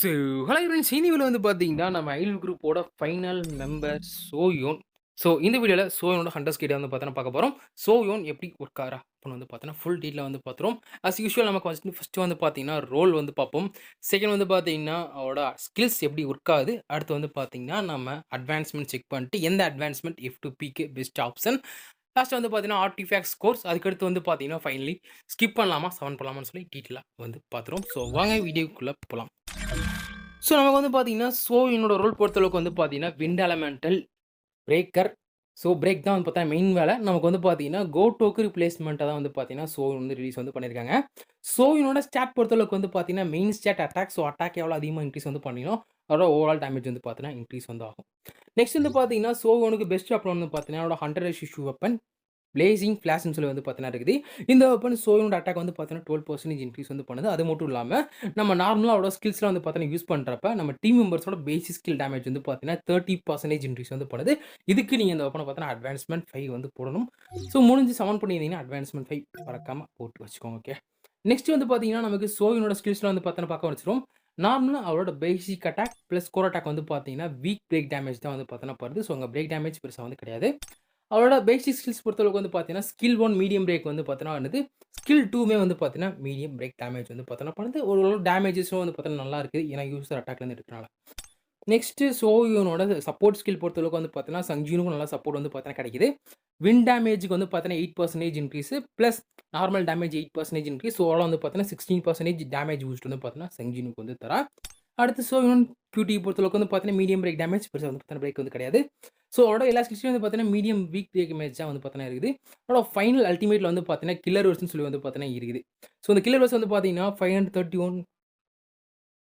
So, hello friends இந்த வீடியோல வந்து பார்த்தீங்கன்னா, நம்ம ஐல் குரூப்போட ஃபைனல் மெம்பர் சோயோன். ஸோ, இந்த வீடியோல சோயோனோட ஹண்டர்ஸ் கிட்ட வந்து பார்த்தோன்னா பார்க்க போறோம். சோயோன் எப்படி ஒர்க் ஆகுறா அப்படின்னு வந்து பார்த்தோன்னா, ஃபுல் டீட்டெயிலா வந்து பார்த்துருவோம். அஸ் யூசுவல் நமக்கு ஃபர்ஸ்ட்டு வந்து பார்த்தீங்கன்னா, ரோல் வந்து பார்ப்போம். செகண்ட் வந்து பார்த்தீங்கன்னா, அவரோட ஸ்கில்ஸ் எப்படி ஒர்க் ஆகுது. அடுத்து வந்து பார்த்தீங்கன்னா, நம்ம அட்வான்ஸ்மென்ட் செக் பண்ணிட்டு, எந்த அட்வான்ஸ்மென்ட் F2Pக்கு பெஸ்ட் ஆப்ஷன். லாஸ்ட் வந்து பார்த்தீங்கன்னா, ஆர்டிஃபேக்ட்ஸ் கோர்ஸ். அதுக்கடுத்து வந்து பார்த்தீங்கன்னா, ஃபைனலி ஸ்கிப் பண்ணலாமா, சவன் பண்ணலாமான்னு சொல்லி டீட்டெயிலா வந்து பார்த்துருவோம். ஸோ, வாங்க வீடியோக்குள்ள போலாம். ஸோ நமக்கு வந்து பார்த்தீங்கன்னா, என்னோட ரோல் பொறுத்தளவுக்கு வந்து பார்த்தீங்கன்னா, wind elemental, breaker. So break தான் வந்து பார்த்தா மெயின் வேலை. நமக்கு வந்து பார்த்தீங்கன்னா, கோடோக்கு ரிப்ளேஸ்மெண்ட்டா தான் வந்து பார்த்தீங்கன்னா, வந்து ரிலீஸ் வந்து பண்ணியிருக்காங்க. என்னோட ஸ்டாட் பொறுத்தளவுக்கு வந்து பார்த்தீங்கன்னா, மெயின் ஸ்டாட் அட்டாக். அட்டாக் எவ்வளோ அதிகமா இன்க்ரீஸ் வந்து பண்ணினோம், அதோட ஓவரால் டேமேஜ் வந்து பார்த்தீங்கன்னா, இன்க்ரீஸ் வந்து ஆகும். நெக்ஸ்ட் வந்து பார்த்தீங்கன்னா, இவனுக்கு பெஸ்ட் வெப்பன் வந்து பார்த்தீங்கன்னா, அவனோட 100 இஷ்யூ வெப்பன். பிளேசிங் ஃபிளாஷ்ன்னு சொல்லி வந்து பார்த்தீங்கன்னா இருக்குது. இந்த வெப்பன் சோயோட அட்டாக் வந்து பார்த்தீங்கன்னா 12% இன்க்ரீஸ் வந்து பண்ணுது. அது மட்டும் இல்லாம, நம்ம நார்மலா அவரோட ஸ்கில்ஸ்லாம் வந்து பார்த்தீங்கன்னா யூஸ் பண்றப்ப, நம்ம டீம் மெம்பர்ஸோட பேசிக் ஸ்கில் டேமேஜ் வந்து பார்த்தீங்கன்னா 30% இன்க்ரீஸ் வந்து பண்ணுது. இதுக்கு நீங்க இந்த வெப்பன பார்த்தீங்கன்னா அட்வான்ஸ்மென்ட் 5 வந்து போடணும். முடிஞ்சு சமன் பண்ணியிருந்தீங்கன்னா அட்வான்ஸ்மென்ட் 5 மறக்காம போட்டு வச்சுக்கோங்க. ஓகே. நெக்ஸ்ட் வந்து பார்த்தீங்கன்னா, நமக்கு சோயினோட ஸ்கில்ஸ்லாம் வந்து பார்த்தீங்கன்னா பார்க்க வச்சுருவோம். நார்மலா அவரோட பேசிக் அட்டாக் பிளஸ் கோர் அட்டாக் வந்து பார்த்தீங்கன்னா, வீக் பிரேக் டேமேஜ் தான் வந்து பார்த்தீங்கன்னா படுது. அங்க பிரேக் டேமேஜ் பெருசா வந்து கிடையாது. அவரோட பேசிக் ஸ்கில்ஸ் பொறுத்தளவுக்கு வந்து பார்த்தீங்கன்னா, ஸ்கில் 1 மீடியம் பிரேக் வந்து பார்த்தீங்கன்னா பண்ணுது. ஸ்கில் 2மே வந்து பார்த்தீங்கன்னா, மீடியம் பிரேக் டேமேஜ் வந்து பார்த்தீங்கன்னா பண்ணுது. ஓரளவு டேமேஜஸும் வந்து பார்த்தீங்கன்னா நல்லா இருக்குது. ஏன்னா யூசர் அட்டாக்லேருந்து எடுக்கிறனால. நெக்ஸ்ட்டு இவனோட சப்போர்ட் ஸ்கில் பொறுத்தளவுக்கு வந்து பார்த்தீங்கன்னா, சங்ஜீனுக்கும் நல்லா சப்போர்ட் வந்து பார்த்தீங்கன்னா கிடைக்குது. விண்ட் டேமேஜ்க்கு வந்து பார்த்தீங்கன்னா 8% increase plus normal damage 8% increase. Overall வந்து பார்த்தீங்கன்னா 16% டேமேஜ் பூஸ்ட் வந்து பார்த்தீங்கன்னா சங்ஜீனுக்கு வந்து தரா. அடுத்து இவன் QT பொறுத்தளவுக்கு வந்து பார்த்தீங்கன்னா, மீடியம் பிரேக் டேமேஜ் பெருசா வந்து பார்த்தீங்கன்னா பிரேக் வந்து கிடையாது. அவரோட எல்லா ஸ்கில்ஸ்லயும் வந்து பார்த்தீங்கன்னா, மீடியம் வீக் பிரேக் டேமேஜ் தான் வந்து பார்த்தீங்கன்னா இருக்குது. அவரோட ஃபைனல் அல்டிமேட்ல வந்து பார்த்தீங்கன்னா, கில்லர் வெர்ஷன் சொல்லி வந்து பார்த்தீங்கன்னா இருக்குது. இந்த கில்லர் வெர்ஷன் வந்து பார்த்தீங்கன்னா,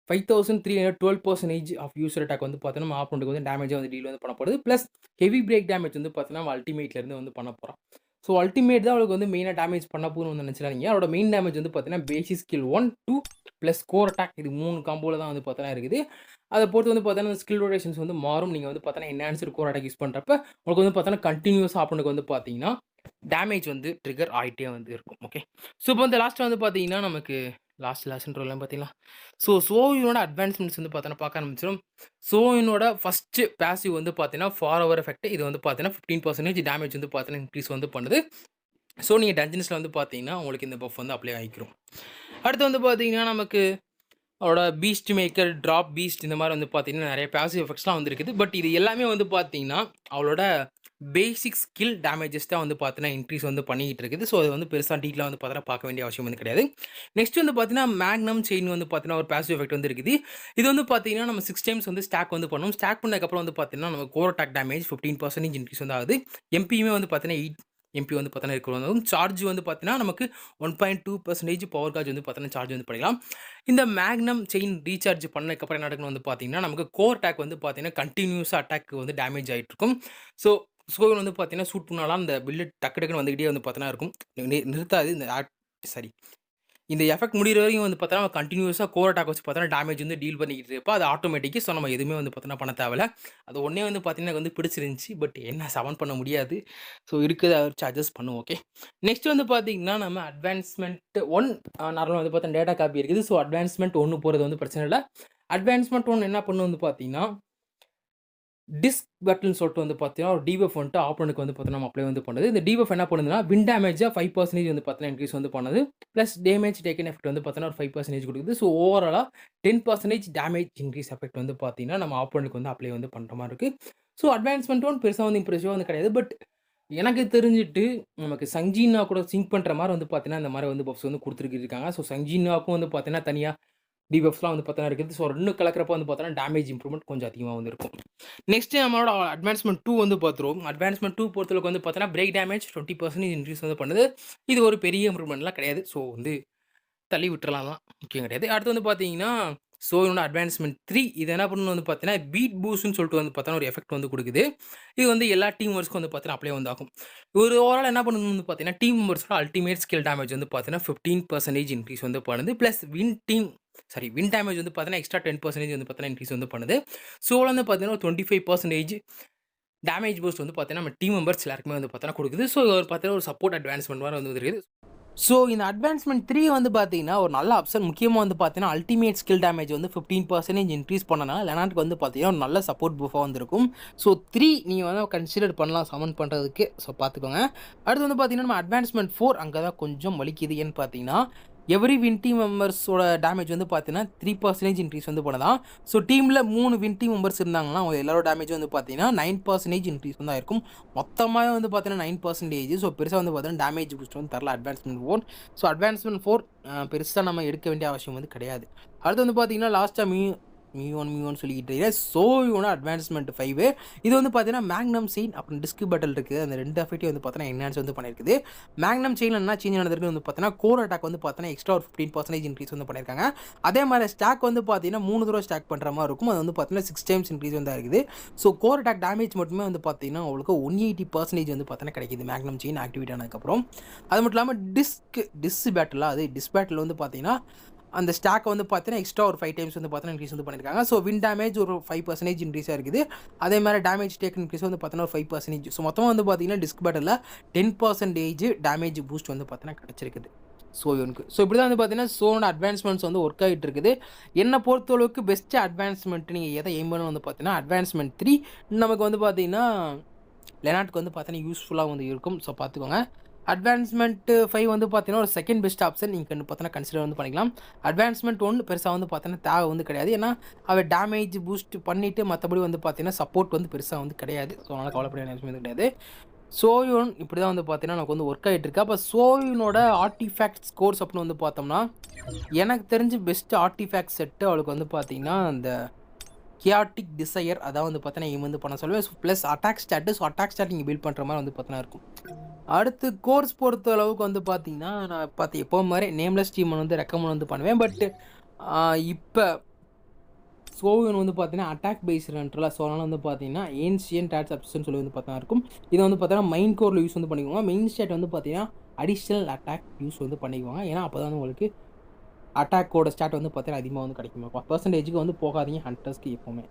5312% ஆஃப் யூசர் அட்டாக் வந்து பார்த்தீங்கன்னா, நம்ம ஆப்போனன்ட்க்கு வந்து டேமேஜா வந்து டீல் வந்து பண்ணப்படுது. பிளஸ் ஹெவி பிரேக் டேமேஜ் வந்து பார்த்தீங்கன்னா, நம்ம அல்டிமேட்ல இருந்து வந்து பண்ண போறோம். அல்டிமேட் தான் அவளுக்கு வந்து மெயினா டேமேஜ் பண்ண போகும்னு வந்து நினைச்சிடாதீங்க. அவரோட மெயின் டேமேஜ் வந்து பார்த்தீங்கன்னா, பேசிக் ஸ்கில் 1, 2 பிளஸ் கோர் அட்டாக் இது 3 காம்போல தான் வந்து பார்த்தீங்கன்னா இருக்குது. அத பொறுத்து வந்து பார்த்தீங்கன்னா, ஸ்கில் ரொட்டேஷன்ஸ் வந்து மாறும். நீங்க வந்து பார்த்தீங்கன்னா, என்ஹான்ஸ்டு கோர் அட்டாக் யூஸ் பண்றப்ப, உங்களுக்கு வந்து பார்த்தீங்கன்னா, கன்டினியூஸா ஆப்போனன்ட்க்கு வந்து பார்த்தீங்கன்னா, டேமேஜ் வந்து ட்ரிகர் ஆயிட்டே வந்து இருக்கும். ஓகே. இப்போ வந்து லாஸ்ட்டா வந்து பார்த்தீங்கன்னா, நமக்கு லாஸ்ட்ன்றலாம் பார்த்தீங்களா? சோயினோட அட்வான்ஸ்மெண்ட்ஸ் வந்து பார்த்தோன்னா பார்க்க ஆரம்பிச்சிரும். சோயினோட ஃபர்ஸ்ட்டு பேசிவ் வந்து பார்த்தீங்கன்னா, ஃபார் எஃபெக்ட் இது வந்து பார்த்தீங்கன்னா 15% டேமேஜ் வந்து பார்த்தீங்கன்னா இன்க்ரீஸ் வந்து பண்ணுது. நீங்க டஞ்சன்ஸ்ல வந்து பார்த்தீங்கன்னா, உங்களுக்கு இந்த பஃப் வந்து அப்ளை ஆயிக்கும். அடுத்து வந்து பார்த்தீங்கன்னா, நமக்கு அவரோட பீஸ்ட் மேக்கர், டிராப் பீஸ்ட் இந்த மாரி வந்து பார்த்தீங்கன்னா, நெறைய பாசிவ் எஃபெக்ட்ஸ்லாம் வந்திருக்குது. பட் இது எல்லாமே வந்து பார்த்தீங்கன்னா, அவளோட பேசிக் ஸ்கில் டேமேஜஸ் தான் வந்து பார்த்தீங்கன்னா, இன்க்ரீஸ் வந்து பண்ணிக்கிட்டு இருக்குது. அது வந்து பெருசா டீட்டெயிலா வந்து பார்த்தீங்கன்னா, பார்க்க வேண்டிய அவசியம் வந்து கிடையாது. நெக்ஸ்ட் வந்து பார்த்தீங்கன்னா, மேக்னம் செயின் வந்து பார்த்தீங்கன்னா, ஒரு பாசிவ் எஃபெக்ட் வந்து இருக்குது. இது வந்து பார்த்தீங்கன்னா, நம்ம 6 டைம்ஸ் வந்து ஸ்டாக் வந்து பண்ணும். ஸ்டாக் பண்ணதுக்கப்புறம் வந்து பார்த்தீங்கன்னா, நம்ம கோர் அட்டாக் டேமேஜ் 15% இன்க்ரீஸ் வந்து ஆகுது. எம்பியுமே வந்து பார்த்தீங்கன்னா, 8 எம்பி வந்து பார்த்தீங்கன்னா இருக்கிறதும் சார்ஜ் வந்து பார்த்தீங்கன்னா, நமக்கு 1.2% பவர் சார்ஜ் வந்து பார்த்தீங்கன்னா, சார்ஜ் வந்து பண்ணிக்கலாம். இந்த மேக்னம் செயின் ரீசார்ஜ் பண்ணதுக்கப்புறம் என்ன நடக்கும்னு வந்து பார்த்தீங்கன்னா, நமக்கு கோர் அட்டாக் வந்து பார்த்தீங்கன்னா, கன்டினியூஸா அட்டாக் வந்து டேமேஜ் ஆயிட்டு இருக்கும். ஸோ ஸ்கோர் வந்து பார்த்தீங்கன்னா, ஷூட் பண்ணாலும் அந்த பில்லட் டக்கு டக்குன்னு வந்துகிட்டே வந்து பார்த்தீங்கன்னா இருக்கும். நிறுத்தாது. இந்த சாரி இந்த எஃபெக்ட் முடியிற வரைக்கும் வந்து பார்த்தோன்னா, கன்டினியூஸா கோர் அட்டாக் வச்சு பார்த்தோன்னா, டேமேஜ் வந்து டீல் பண்ணிக்கிட்டு இருப்பா. அது ஆட்டோமேட்டிக். நம்ம எதுவுமே வந்து பார்த்தோன்னா பண்ண தேவையில்ல. அது ஒண்ணே வந்து பார்த்தீங்கன்னா, எனக்கு வந்து பிடிச்சிருந்துச்சு. பட் என்ன சமன் பண்ண முடியாது. இருக்கிறத வச்சு அட்ஜஸ்ட் பண்ணுவோம். ஓகே. நெக்ஸ்ட் வந்து பார்த்தீங்கன்னா, நம்ம அட்வான்ஸ்மென்ட் 1 நார்மலா வந்து பார்த்தா டேட்டா காப்பி இருக்குது. அட்வான்ஸ்மென்ட் 1 போறது வந்து பிரச்சனை இல்ல. அட்வான்ஸ்மென்ட் 1 என்ன பண்ணும் வந்து பார்த்தீங்கன்னா டிஸ்க் பட்டன் சொல்லிட்டு வந்து பார்த்தீங்கன்னா, ஒரு டிபஃப் வந்துட்டு ஆப்போனன்ட்க்கு வந்து பார்த்தீங்கன்னா, நம்ம அப்ளை வந்து பண்ணுது. இந்த டிபஃப் என்ன பண்ணுதுன்னா, விண்ட் டேமேஜ 5% வந்து பார்த்தீங்கன்னா, இன்க்ரீஸ் வந்து பண்ணுது. பிளஸ் டேமேஜ் டேக்கன் எஃபெக்ட் வந்து பார்த்தீங்கன்னா, ஒரு 5% குடுக்குது. ஓவராலா 10% டேமேஜ் இன்க்ரீஸ் எஃபெக்ட் வந்து பார்த்தீங்கன்னா, நம்ம ஆப்போனன்ட்க்கு வந்து அப்ளை வந்து பண்ற மாரி இருக்கு. அட்வான்ஸ்மென்ட் 1 பெருசா வந்து இம்ப்ரெசிவா வந்து கிடையாது. பட் எனக்கு தெரிஞ்சுட்டு நமக்கு சங்ஜீனா கூட சிங்க் பண்ற மாரி வந்து பார்த்தீங்கன்னா, இந்த மாரி வந்து பஃப்ஸ் வந்து குடுத்துருக்காங்க. சங்ஜீனாவுக்கும் வந்து பார்த்தீங்கன்னா, தனியா டிபஃப்ஸ்லாம் வந்து பார்த்தீங்கன்னா இருக்குது. 2 கலக்கிறப்ப வந்து பார்த்தீங்கன்னா, டேமேஜ் இம்ப்ரூவ்மென்ட் கொஞ்சம் அதிகமா வந்து இருக்கும். நெக்ஸ்ட் நம்மளோட அட்வான்ஸ்மென்ட் 2 வந்து பார்த்துருவோம். அட்வான்ஸ்மென்ட் 2 பொறுத்தளவுக்கு வந்து பார்த்தீங்கன்னா, பிரேக் டேமேஜ் 20% இன்க்ரீஸ் வந்து பண்ணுது. இது ஒரு பெரிய இம்ப்ரூவ்மென்ட்லாம் கிடையாது. வந்து தள்ளி விட்டுறலாம் தான். முக்கியம் கிடையாது. அடுத்து வந்து பார்த்தீங்கன்னா, இன்னொன்னு அட்வான்ஸ்மென்ட் 3 இது என்ன பண்ணும்னு வந்து பார்த்தீங்கன்னா, பீட் பூஸ்ட்ன்னு சொல்லிட்டு வந்து பார்த்தீங்கன்னா, ஒரு எஃபெக்ட் வந்து குடுக்குது. இது வந்து எல்லா டீம் மெம்பர்ஸ்க்கும் வந்து பார்த்தீங்கன்னா, அப்ளை வந்து ஆகும். ஒரு ஓவரால் என்ன பண்ணணும்னு வந்து பார்த்தீங்கன்னா, டீம் மெம்பர்ஸோட அல்டிமேட் ஸ்கில் டேமேஜ் வந்து பார்த்தீங்கன்னா, 15% இன்க்ரீஸ் வந்து பண்ணுது. பிளஸ் வின் டேமேஜ் வந்து பார்த்தீங்கன்னா, எக்ஸ்ட்ரா 10% வந்து பார்த்தீங்கன்னா, இன்க்ரீஸ் வந்து பண்ணுது. வந்து பார்த்தீங்கன்னா, 25% டேமேஜ் பூஸ்ட் வந்து பார்த்தீங்கன்னா, நம்ம டீம் மெம்பர்ஸ் எல்லாருக்குமே வந்து பார்த்தீங்கன்னா குடுக்குது. ஒரு பார்த்தீங்கன்னா, ஒரு சப்போர்ட் அட்வான்ஸ்மென்ட் மாரி வந்து இருக்குது. ஸோ இந்த அட்வான்ஸ்மெண்ட் 3 வந்து பார்த்தீங்கன்னா, ஒரு நல்ல ஆப்ஷன். முக்கியமா வந்து பார்த்தீங்கன்னா, அல்டிமேட் ஸ்கில் டேமேஜ் வந்து 15% இன்க்ரீஸ் பண்ணனால லெனார்ட்க்கு வந்து பார்த்தீங்கன்னா, ஒரு நல்ல சப்போர்ட் பஃபா வந்திருக்கும். ஸோ 3 நீங்க வந்து கன்சிடர் பண்ணலாம் சமன் பண்றதுக்கு. ஸோ பார்த்துக்கோங்க. அடுத்து வந்து பார்த்தீங்கன்னா, நம்ம அட்வான்ஸ்மெண்ட் 4 அங்க தான் கொஞ்சம் வலிக்குது. ஏன்னு பார்த்தீங்கன்னா, எவரி வின் டீம் மெம்பர்ஸோட டேமேஜ் வந்து பார்த்தீங்கன்னா, 3% இன்க்ரீஸ் வந்து பண்ணலாம். ஸோ டீம்ல 3 வின் டீம் மெம்பர்ஸ் இருந்தாங்கன்னா, அவங்க எல்லாரோட டேமேஜும் வந்து பார்த்தீங்கன்னா, 9% இன்க்ரீஸ் வந்து ஆயிருக்கும். மொத்தமாவே வந்து பார்த்தீங்கன்னா 9%. ஸோ பெருசா வந்து பார்த்தீங்கன்னா, டேமேஜ் பூஸ்ட் வந்து தரல அட்வான்ஸ்மெண்ட் 4. ஸோ அட்வான்ஸ்மெண்ட் 4 பெருசா நம்ம எடுக்க வேண்டிய அவசியம் வந்து கிடையாது. அடுத்து வந்து பார்த்தீங்கன்னா, லாஸ்ட்டா மியூ1 சொல்லிக்கிட்டு சோயோட அட்வான்ஸ்மெண்ட் 5 இது வந்து பார்த்தீங்கன்னா, மேக்னம் செயின் அப்புறம் டிஸ்க் பேட்டில் இருக்குது. அந்த 2 எஃபெக்ட்டையும் வந்து பார்த்தீங்கன்னா, என்ஹான்ஸ் வந்து பண்ணியிருக்குது. மேக்னம் செயின்ல என்ன சேஞ்ச் நடந்திருக்கு வந்து பார்த்தீங்கன்னா, கோர் அட்டாக் வந்து பார்த்தீங்கன்னா, எக்ஸ்ட்ரா ஒரு 15% இன்க்ரீஸ் வந்து பண்ணியிருக்காங்க. அதே மாதிரி ஸ்டாக் வந்து பார்த்தீங்கன்னா, 3 தடவை ஸ்டாக் பண்ணுற மாதிரி இருக்கும். அது வந்து பார்த்தீங்கன்னா 6 டைம்ஸ் இன்க்ரீஸ் வந்து இருக்குது. ஸோ கோர் அட்டாக் டேமேஜ் மட்டுமே வந்து பார்த்தீங்கன்னா, உங்களுக்கு 180% வந்து பார்த்தீங்கன்னா கிடைக்குது மேக்னம் செயின் ஆக்டிவேட் ஆனதுக்கப்புறம். அது மட்டும் இல்லாமல் டிஸ் பேட்டில் வந்து பார்த்தீங்கன்னா, அந்த ஸ்டாக் வந்து பார்த்தீங்கன்னா, எக்ஸ்ட்ரா ஒரு 5 டைம்ஸ் வந்து பார்த்தீங்கன்னா இன்க்ரீஸ் வந்து பண்ணியிருக்காங்க. ஸோ வின் டேமேஜ் ஒரு 5% இன்க்ரீஸாக இருக்குது. அதே மாதிரி டேமேஜ் டேக் இன்க்ரீஸ் வந்து பார்த்தீங்கன்னா, ஒரு 5%. ஸோ மொத்தமாக வந்து பார்த்தீங்கன்னா, டிஸ்க் பேட்டில் 10% டேமேஜ் பூஸ்ட் வந்து பார்த்தீங்கன்னா கிடைச்சிருக்குது சோயோனுக்கு. ஸோ இப்படி தான் வந்து பார்த்தீங்கன்னா, சோனோட அட்வான்ஸ்மெண்ட்ஸ் வந்து ஒர்க் ஆகிட்டு இருக்குது. என்னை பொறுத்தளவுக்கு பெஸ்ட் அட்வான்ஸ்மெண்ட் நீங்கள் எதை எய்ம் பண்ணணும் வந்து பார்த்தீங்கன்னா, அட்வான்ஸ்மெண்ட் 3 நமக்கு வந்து பார்த்தீங்கன்னா, லெனார்ட்க்கு வந்து பார்த்தீங்கன்னா யூஸ்ஃபுல்லாக வந்து இருக்கும். ஸோ பார்த்துக்கோங்க. அட்வான்ஸ்மெண்ட் 5 வந்து பார்த்தீங்கன்னா, ஒரு செகண்ட் பெஸ்ட் ஆப்ஷன் நீங்க பார்த்தீங்கன்னா கன்சிடர் வந்து பண்ணிக்கலாம். அட்வான்ஸ்மெண்ட் 1 பெருசா வந்து பார்த்தீங்கன்னா தேவை வந்து கிடையாது. ஏன்னா, அவ டேமேஜ் பூஸ்ட் பண்ணிட்டு மத்தபடி வந்து பார்த்தீங்கன்னா, சப்போர்ட் வந்து பெருசா வந்து கிடையாது. ஸோ அதனால கவலைப்பட வேண்டிய அவசியம் வந்து கிடையாது. சோயோன் இப்படி தான் வந்து பார்த்தீங்கன்னா, நமக்கு வந்து ஒர்க் ஆகிட்டு இருக்கு. அப்போ சோயோனோட ஆர்டிஃபேக்ட் ஸ்கோர்ஸ் அப்படின்னு வந்து பார்த்தோம்னா, எனக்கு தெரிஞ்சு பெஸ்ட் ஆர்டிஃபேக்ட் செட்டு அவளுக்கு வந்து பார்த்தீங்கன்னா, அந்த கியாட்டிக் டிசையர் அதான் வந்து பார்த்தீங்கன்னா, எய்ம் வந்து பண்ண சொல்லுவேன். Plus attack start. So attack start நீங்கள் பில்ட் பண்ணுற மாதிரி வந்து பார்த்தீங்கன்னா இருக்கும். அடுத்து கோர்ஸ் பொறுத்த அளவுக்கு வந்து பார்த்தீங்கன்னா, நான் எப்பவும் மாதிரி நேம்லெஸ் டீம் வந்து ரெக்கமெண்ட் வந்து பண்ணுவேன். பட் இப்போ சோயோன் வந்து பார்த்தீங்கன்னா, அட்டாக் பேஸ்ட் ரன்ட்ரல. ஸோ அதனால வந்து பார்த்தீங்கன்னா, ஏன்ஷியன்ட் ஆட்ஸ் அப்ஷன் சொல்லி வந்து பார்த்தீங்கன்னா இருக்கும். இதை வந்து பார்த்தீங்கன்னா, மெயின் கோரில் யூஸ் வந்து பண்ணிக்குவாங்க. மெயின் ஸ்டாட் வந்து பார்த்தீங்கன்னா, அடிஷ்னல் அட்டாக் யூஸ் வந்து பண்ணிக்குவாங்க. ஏன்னா அப்போ தான் உங்களுக்கு அட்டாக்கோட ஸ்டாட் வந்து பார்த்தீங்கன்னா, அதிகமாக வந்து கிடைக்கும். பர்சன்டேஜுக்கு வந்து போகாதீங்க ஹண்டர்ஸ்க்கு எப்போவுமே.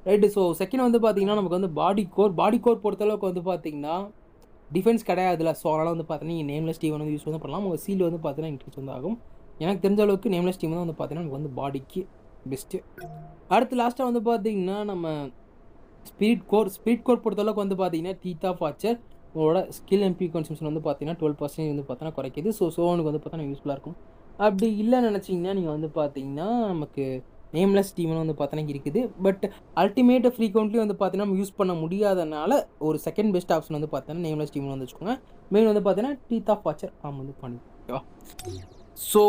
ரைட்டு. ஸோ செகண்ட் வந்து பார்த்தீங்கன்னா, நமக்கு வந்து பாடி கோர் பொறுத்தளவுக்கு வந்து பார்த்தீங்கன்னா, டிஃபென்ஸ் கிடையாதுல. ஸோ அதனால் வந்து பார்த்தீங்கன்னா, நீங்கள் நேம்லெஸ் டீம் வந்து யூஸ் வந்து பண்ணலாம். உங்கள் சீல் வந்து பார்த்தீங்கன்னா இன்க்ரீஸ் வந்து ஆகும். எனக்கு தெரிஞ்ச அளவுக்கு நேம்லெஸ் டீம் தான் வந்து பார்த்தீங்கன்னா, நமக்கு வந்து பாடிக்கு பெஸ்ட்டு. அடுத்து லாஸ்ட்டாக வந்து பார்த்தீங்கன்னா, நம்ம ஸ்பிரிட் கோர் பொறுத்தளவுக்கு வந்து பார்த்தீங்கன்னா, டீத் ஆஃப் ஆர்ச்சர் உங்களோட ஸ்கில் எம்பி கன்சம்ஷன் வந்து பார்த்தீங்கன்னா 12% வந்து பார்த்தீங்கன்னா குறைக்குது. ஸோ சோனுக்கு வந்து பார்த்தீங்கன்னா யூஸ்ஃபுல்லாக இருக்கும். அப்படி இல்லைன்னு நினச்சிங்கன்னா, நீங்கள் வந்து பார்த்தீங்கன்னா, நமக்கு நேம்லெஸ் டீம்னு வந்து பார்த்தீங்கன்னா இருக்குது. பட் அல்டிமேட் ஃப்ரீக்வெண்ட்லி வந்து பார்த்தீங்கன்னா, நம்ம யூஸ் பண்ண முடியாதனால ஒரு செகண்ட் பெஸ்ட் ஆப்ஷன் வந்து பார்த்தீங்கன்னா, நேம்லெஸ் டீம்னு வந்து வச்சுக்கோங்க. மெயின் வந்து பார்த்தீங்கன்னா, டீத் ஆஃப் வாட்சர் வந்து பண்ணி ஓகேவா. ஸோ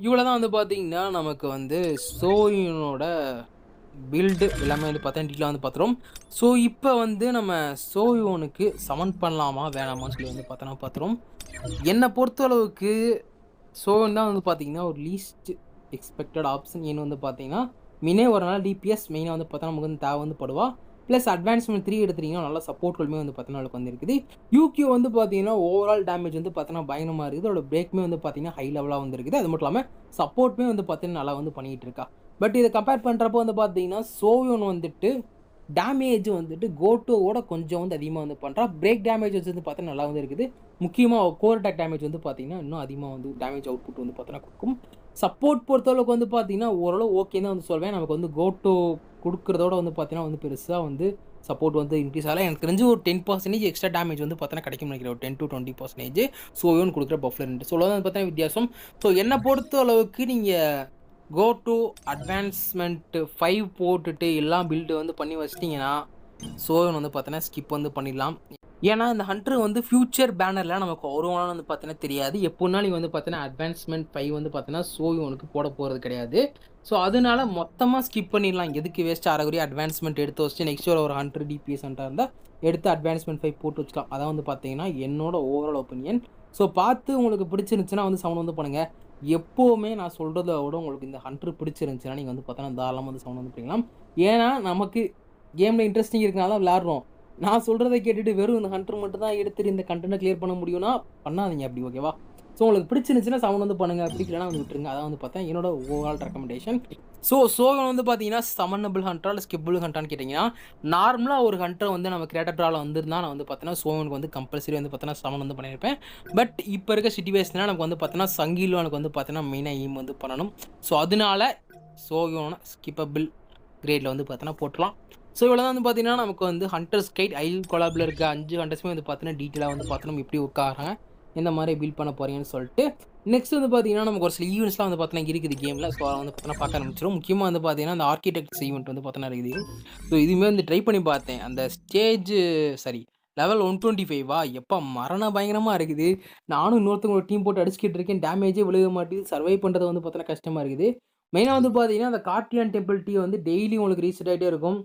இவ்வளோ தான் வந்து பார்த்தீங்கன்னா, நமக்கு வந்து சோயினோட பில்டு எல்லாமே வந்து பார்த்தீங்கன்னா டீட்டெயிலாக வந்து பார்த்துரும். ஸோ இப்போ வந்து நம்ம சோயோனுக்கு சமன் பண்ணலாமா வேணாமான்னு சொல்லி வந்து பார்த்தோன்னா பார்த்துரும். என்னை பொறுத்தளவுக்கு சோயோன் தான் வந்து பார்த்தீங்கன்னா, ஒரு லீஸ்ட் எக்ஸ்பெக்டட் ஆப்ஷன். ஏன்னு வந்து பார்த்தீங்கன்னா, மினே ஒரு நாள் டிபிஎஸ் மெயினாக வந்து பார்த்தா நமக்கு வந்து தேவை வந்து படுவா. ப்ளஸ் அட்வான்ஸ்மெண்ட் 3 எடுத்துட்டீங்கன்னா நல்லா சப்போர்ட்களுமே வந்து பார்த்தீங்கன்னா அவளுக்கு வந்து இருக்குது. யூகியோ வந்து பார்த்தீங்கன்னா, ஓவரால் டேமேஜ் வந்து பார்த்தீங்கன்னா பயங்கரமாக இருக்குது. அதோட பிரேக்குமே வந்து பார்த்தீங்கன்னா ஹை லெவலாக வந்து இருக்குது. அது மட்டும் இல்லாமல் சப்போர்ட்டுமே வந்து பார்த்தீங்கன்னா நல்லா வந்து பண்ணிகிட்டு இருக்கா. பட் இதை கம்பேர் பண்ணுறப்போ வந்து பார்த்தீங்கன்னா, சோயோன் வந்துட்டு டேமேஜ் வந்துட்டு கோட்டோவோட கொஞ்சம் வந்து அதிகமாக வந்து பண்ணுறா. பிரேக் டேமேஜ் வந்து பார்த்தீங்கன்னா நல்லா வந்து இருக்குது. முக்கியமாக கோர் அட்டாக் டேமேஜ் வந்து பார்த்தீங்கன்னா இன்னும் அதிகமாக வந்து டேமேஜ் அவுட்புட் வந்து பார்த்தீங்கன்னா கொடுக்கும். சப்போர்ட் பொறுத்தளவுக்கு வந்து பார்த்தீங்கன்னா ஓரளவு ஓகே தான் வந்து சொல்வேன். நமக்கு வந்து கோட்டோ கொடுக்குறதோட வந்து பார்த்தீங்கன்னா வந்து பெருசாக வந்து சப்போர்ட் வந்து இன்க்ரீஸ் ஆகல. எனக்கு தெரிஞ்சு ஒரு 10% எக்ஸ்ட்ரா டேமேஜ் வந்து பார்த்தீங்கன்னா கிடைக்கும் நினைக்கிறேன். ஒரு 10 to 20% சோயோன்னு கொடுக்குற பஃப்ல இருந்து. ஸோ வந்து பார்த்தீங்கன்னா வித்தியாசம். ஸோ என்னை பொறுத்த அளவுக்கு நீங்கள் கோ டு அட்வான்ஸ்மெண்ட் 5 போட்டுட்டு எல்லாம் பில்டு வந்து பண்ணி வச்சிட்டிங்கன்னா, சோயோன் வந்து பார்த்தீங்கன்னா ஸ்கிப் வந்து பண்ணிடலாம். ஏன்னா இந்த ஹண்டர் வந்து ஃபியூச்சர் பேனரில் நமக்கு வருவானு வந்து பார்த்தீங்கன்னா தெரியாது. எப்போனா நீங்கள் வந்து பார்த்தீங்கன்னா அட்வான்ஸ்மெண்ட் 5 வந்து பார்த்தீங்கன்னா சோயோனுக்கு போட போகிறது கிடையாது. ஸோ அதனால மொத்தமாக ஸ்கிப் பண்ணிடலாம். எதுக்கு வேஸ்ட் ஆகக்கூடிய அட்வான்ஸ்மெண்ட் எடுத்து வச்சுட்டு நெக்ஸ்ட் ஒரு ஹண்டர் டிபிஎஸ் ஹண்டராக இருந்தால் எடுத்து அட்வான்ஸ்மெண்ட் 5 போட்டு வச்சுக்கலாம். அதான் வந்து பார்த்தீங்கன்னா என்னோட ஓவரால் ஒப்பீனியன். ஸோ பார்த்து உங்களுக்கு பிடிச்சிருந்துச்சுன்னா வந்து சவுண்ட் வந்து பண்ணுங்கள். எப்போவுமே நான் சொல்கிறத விட உங்களுக்கு இந்த ஹண்டர் பிடிச்சிருந்துச்சுன்னா நீங்கள் வந்து பார்த்தோன்னா தாராளமாக வந்து சவுண்ட் வந்து பண்ணிக்கலாம். ஏன்னா நமக்கு கேமில் இன்ட்ரெஸ்டிங் இருக்கனால விளையாடுறோம். நான் சொல்கிறத கேட்டுட்டு வெறும் இந்த ஹண்டர் மட்டும் தான் எடுத்துட்டு இந்த கண்டென்ட்டை கிளியர் பண்ண முடியும்னா பண்ணாதீங்க அப்படி ஓகேவா. ஸோ உங்களுக்கு பிடிச்சிருந்துச்சுன்னா சமன் வந்து பண்ணுங்க. பிடிக்கலனா வந்து விட்டுருங்க. அதான் வந்து பார்த்தா என்னோட ஓவரால் ரெக்கமெண்டேஷன். ஸோ சோகன் வந்து பார்த்தீங்கன்னா, சமனபிள் ஹண்டரா இல்ல ஸ்கிப்பபிள் ஹண்டான்னு கேட்டீங்கன்னா, நார்மலா ஒரு ஹண்டர் வந்து நம்ம கிரியேட்டர் ட்ரால வந்திருந்தா நான் வந்து பார்த்தீங்கன்னா, சோகனுக்கு வந்து கம்பல்சரி வந்து பார்த்தீங்கன்னா, சமன் வந்து பண்ணியிருப்பேன். பட் இப்ப இருக்க சிச்சுவேஷன்ல நமக்கு வந்து பார்த்தீங்கன்னா, சங்கிலோ எனக்கு வந்து பார்த்தீங்கன்னா, மெயினா எய்ம் வந்து பண்ணணும். ஸோ அதனால சோகோன ஸ்கிப்பபிள் கிரேட்ல வந்து பார்த்தீங்கன்னா போட்டுறலாம். ஸோ இவ்வளோ தான் வந்து பார்த்தீங்கன்னா, நமக்கு வந்து ஹண்டர்ஸ் கைட் ஐல் கொலாப்ல இருக்க 5 ஹண்டர்ஸுமே வந்து பார்த்தீங்கன்னா, டீட்டெயிலா வந்து பார்த்தோன்னா எப்படி உட்காராங்க, எந்த மாரி பில்ட் பண்ண போறீங்கன்னு சொல்லிட்டு, நெக்ஸ்ட் வந்து பார்த்தீங்கன்னா, நமக்கு ஒரு சில ஈவென்ட்ஸ்லாம் வந்து பார்த்தீங்கன்னா இருக்குது கேம்ல. ஸோ அத வந்து பார்த்தீங்கன்னா பார்க்க ஆரம்பிச்சுருவோம். முக்கியமா வந்து பார்த்தீங்கன்னா, அந்த ஆர்க்கிடெக்ட்ஸ் ஈவென்ட் வந்து பார்த்தீங்கன்னா இருக்குது. ஸோ இதுவுமே வந்து ட்ரை பண்ணி பார்த்தேன். அந்த ஸ்டேஜ் சாரி லெவல் 125 எப்பா மரண பயங்கரமா இருக்குது. நானும் இன்னொருத்தவங்க ஒரு டீம் போட்டு அடிச்சுக்கிட்டு இருக்கேன். டேமேஜே விழுக மாட்டேங்குது. சர்வை பண்றது வந்து பார்த்தீங்கன்னா கஷ்டமா இருக்குது. மெயினா வந்து பார்த்தீங்கன்னா, அந்த கார்டியன் டெம்பிள் டீ வந்து டெய்லி உங்களுக்கு ரீசெட் ஆயிட்டே இருக்கும்.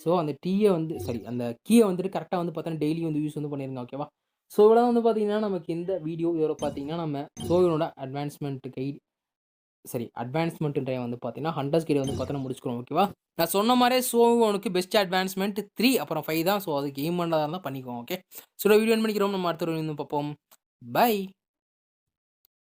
ஸோ அந்த டீய வந்து சாரி அந்த கீய வந்துட்டு கரெக்ட்டா வந்து பார்த்தீங்கன்னா, டெய்லி வந்து யூஸ் வந்து பண்ணிருங்க. ஓகேவா? ஸோ இவ்வளோதான் வந்து பார்த்தீங்கன்னா, நமக்கு இந்த வீடியோ. இதோட பார்த்தீங்கன்னா, நம்ம சோயோனோட அட்வான்ஸ்மென்ட் கைட் சாரி அட்வான்ஸ்மென்ட்ன்ற வந்து பார்த்தீங்கன்னா, ஹண்டர்ஸ் கைட் வந்து பார்த்தீங்கன்னா முடிச்சுக்கிறோம். ஓகேவா? நான் சொன்ன மாரியே சோயோனுக்கு பெஸ்ட் அட்வான்ஸ்மென்ட் 3 அப்புறம் 5 தான். ஸோ அதுக்கு எய்ம் பண்ணதா இருந்தா பண்ணிக்கோங்க. ஓகே. ஸோ வீடியோ எண்ட் பண்ணிக்கிறோம். நம்ம அடுத்த ஒரு வீடியோல பார்ப்போம். பை.